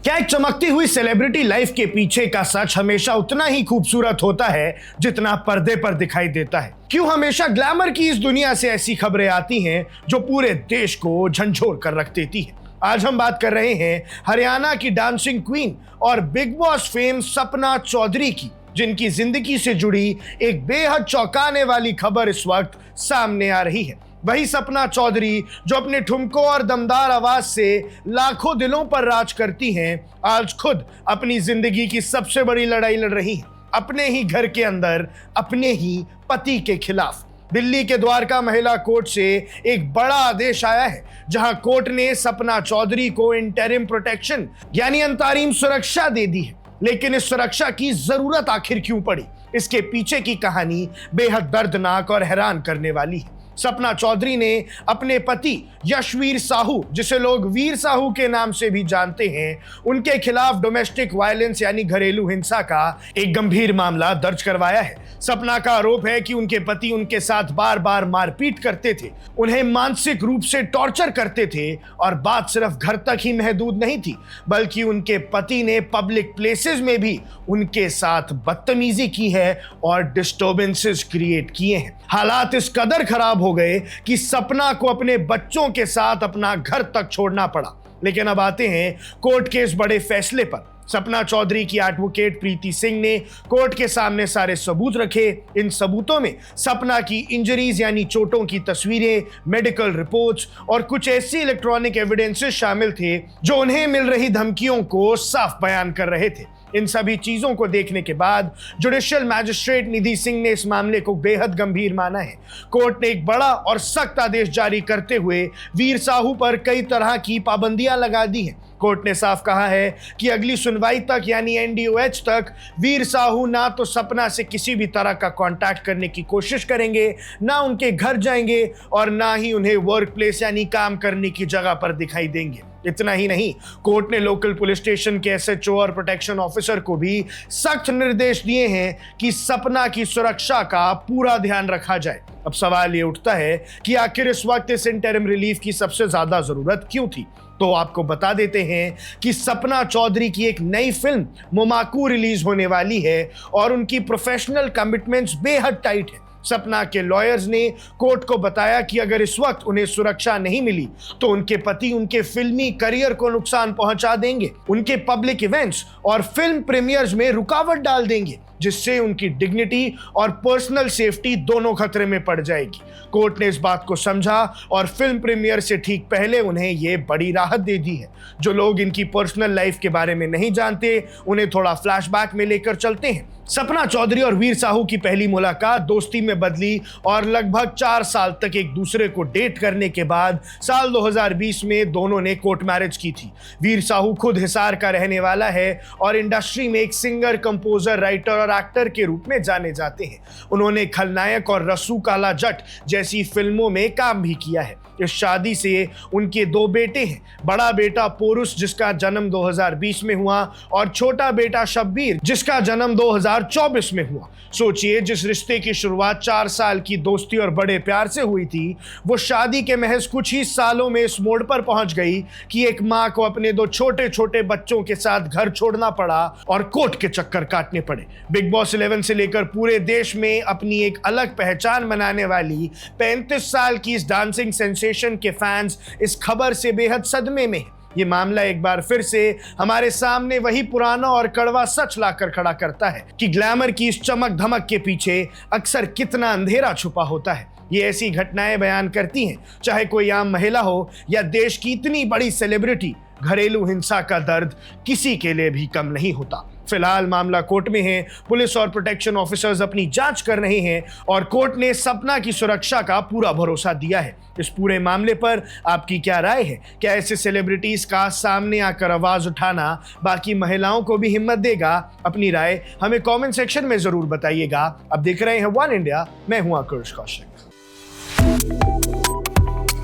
क्या एक चमकती हुई सेलिब्रिटी लाइफ के पीछे का सच हमेशा उतना ही खूबसूरत होता है जितना पर्दे पर दिखाई देता है? क्यों हमेशा ग्लैमर की इस दुनिया से ऐसी खबरें आती हैं जो पूरे देश को झंझोर कर रख देती है? आज हम बात कर रहे हैं हरियाणा की डांसिंग क्वीन और big boss fame Sapna Chaudhary की, जिनकी जिंदगी से जुड़ी एक बेहद चौंकाने वाली खबर इस वक्त सामने आ रही है। वही सपना चौधरी जो अपने ठुमकों और दमदार आवाज से लाखों दिलों पर राज करती हैं, आज खुद अपनी जिंदगी की सबसे बड़ी लड़ाई लड़ रही हैं, अपने ही घर के अंदर अपने ही पति के खिलाफ। दिल्ली के द्वारका महिला कोर्ट से एक बड़ा आदेश आया है, जहां कोर्ट ने सपना चौधरी को इंटरिम प्रोटेक्शन यानी अंतरिम सुरक्षा दे दी है। लेकिन इस सुरक्षा की जरूरत आखिर क्यों पड़ी? इसके पीछे की कहानी बेहद दर्दनाक और हैरान करने वाली है। सपना चौधरी ने अपने पति यशवीर साहू, जिसे लोग वीर साहू के नाम से भी जानते हैं, उनके खिलाफ डोमेस्टिक वायलेंस यानी घरेलू हिंसा का एक गंभीर मामला दर्ज करवाया है। सपना का आरोप है कि उनके पति उनके साथ बार बार मारपीट करते थे, उन्हें मानसिक रूप से टॉर्चर करते थे और बात सिर्फ घर तक ही महदूद नहीं थी, बल्कि उनके पति ने पब्लिक प्लेसेस में भी उनके साथ बदतमीजी की है और डिस्टर्बेंसेस क्रिएट किए हैं। हालात इस कदर खराब हो गए कि सपना को अपने बच्चों के साथ अपना घर तक छोड़ना पड़ा। लेकिन अब आते हैं कोर्ट के इस बड़े फैसले पर। सपना चौधरी की एडवोकेट प्रीति सिंह ने कोर्ट के सामने सारे सबूत रखे। इन सबूतों में सपना की इंजरीज यानी चोटों की तस्वीरें, मेडिकल रिपोर्ट्स और कुछ ऐसी इलेक्ट्रॉनिक एविडेंसेस शामिल थे जो उन्हें मिल रही धमकियों को साफ बयान कर रहे थे। इन सभी चीजों को देखने के बाद जुडिशियल मैजिस्ट्रेट निधि सिंह ने इस मामले को बेहद गंभीर माना है। कोर्ट ने एक बड़ा और सख्त आदेश जारी करते हुए वीर साहू पर कई तरह की पाबंदियां लगा दी हैं। कोर्ट ने साफ कहा है कि अगली सुनवाई तक यानी NDOH तक वीर साहू ना तो सपना से किसी भी तरह का कांटेक्ट करने की कोशिश करेंगे, ना उनके घर जाएंगे और ना ही उन्हें वर्क प्लेस यानी काम करने की जगह पर दिखाई देंगे। इतना ही नहीं, कोर्ट ने लोकल पुलिस स्टेशन के SHO और प्रोटेक्शन ऑफिसर को भी सख्त निर्देश दिए हैं कि सपना की सुरक्षा का पूरा ध्यान रखा जाए। अब सवाल ये उठता है कि आखिर इस वक्त इस इंटरिम रिलीफ की सबसे ज्यादा जरूरत क्यों थी? तो आपको बता देते हैं कि सपना चौधरी की एक नई फिल्म मोमाकू रिलीज होने वाली है और उनकी प्रोफेशनल कमिटमेंट्स बेहद टाइट है। सपना के लॉयर्स ने कोर्ट को बताया कि अगर इस वक्त उन्हें सुरक्षा नहीं मिली तो उनके पति उनके फिल्मी करियर को नुकसान पहुंचा देंगे, उनके पब्लिक इवेंट्स और फिल्म प्रीमियर्स में रुकावट डाल देंगे, जिससे उनकी डिग्निटी और पर्सनल सेफ्टी दोनों खतरे में पड़ जाएगी। कोर्ट ने इस बात को समझा और फिल्म प्रीमियर से ठीक पहले उन्हें ये बड़ी राहत दे दी है। जो लोग इनकी पर्सनल लाइफ के बारे में नहीं जानते, उन्हें थोड़ा फ्लैशबैक में लेकर चलते हैं। सपना चौधरी और वीर साहू की पहली मुलाकात दोस्ती में बदली और लगभग 4 साल तक एक दूसरे को डेट करने के बाद साल 2020 में दोनों ने कोर्ट मैरिज की थी। वीर साहू खुद हिसार का रहने वाला है और इंडस्ट्री में एक सिंगर, कंपोजर, राइटर और एक्टर के रूप में जाने जाते हैं। उन्होंने खलनायक और रस्सू काला जट जैसी फिल्मों में काम भी किया है। इस शादी से उनके 2 बेटे हैं, बड़ा बेटा पोरुष जिसका जन्म 2020 में हुआ और छोटा बेटा शब्बीर जिसका जन्म 2024 में हुआ। सोचिए, जिस रिश्ते की शुरुआत 4 साल की दोस्ती और बड़े प्यार से हुई थी, वो शादी के महज कुछ ही सालों में इस मोड़ पर पहुंच गई कि एक मां को अपने 2 छोटे छोटे बच्चों के साथ घर छोड़ना पड़ा और कोर्ट के चक्कर काटने पड़े। बिग बॉस 11 से लेकर पूरे देश में अपनी एक अलग पहचान बनाने वाली 35 साल की इस डांसिंग सेंसेशन के फैंस इस खबर से बेहद सदमे में हैं। ये मामला एक बार फिर से हमारे सामने वही पुराना और कड़वा सच लाकर खड़ा करता है कि ग्लैमर की इस चमक धमक के पीछे अक्सर कितना अंधेरा छुपा होता है। ये ऐसी घटनाएं बयान करती हैं, चाहे कोई आम महिला हो या देश की इतनी बड़ी सेलिब्रिटी, घरेलू हिंसा का दर्द किसी के लिए भी कम नहीं होता। फिलहाल मामला कोर्ट में है, पुलिस और प्रोटेक्शन ऑफिसर्स अपनी जांच कर रहे हैं और कोर्ट ने सपना की सुरक्षा का पूरा भरोसा दिया है। इस पूरे मामले पर आपकी क्या राय है? क्या ऐसे सेलिब्रिटीज का सामने आकर आवाज उठाना बाकी महिलाओं को भी हिम्मत देगा? अपनी राय हमें कमेंट सेक्शन में जरूर बताइएगा। अब देख रहे हैं वन इंडिया, मैं हूं आकर्ष Kaushik.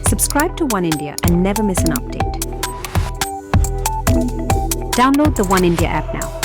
Subscribe to One India and never miss an update. Download the One India app now.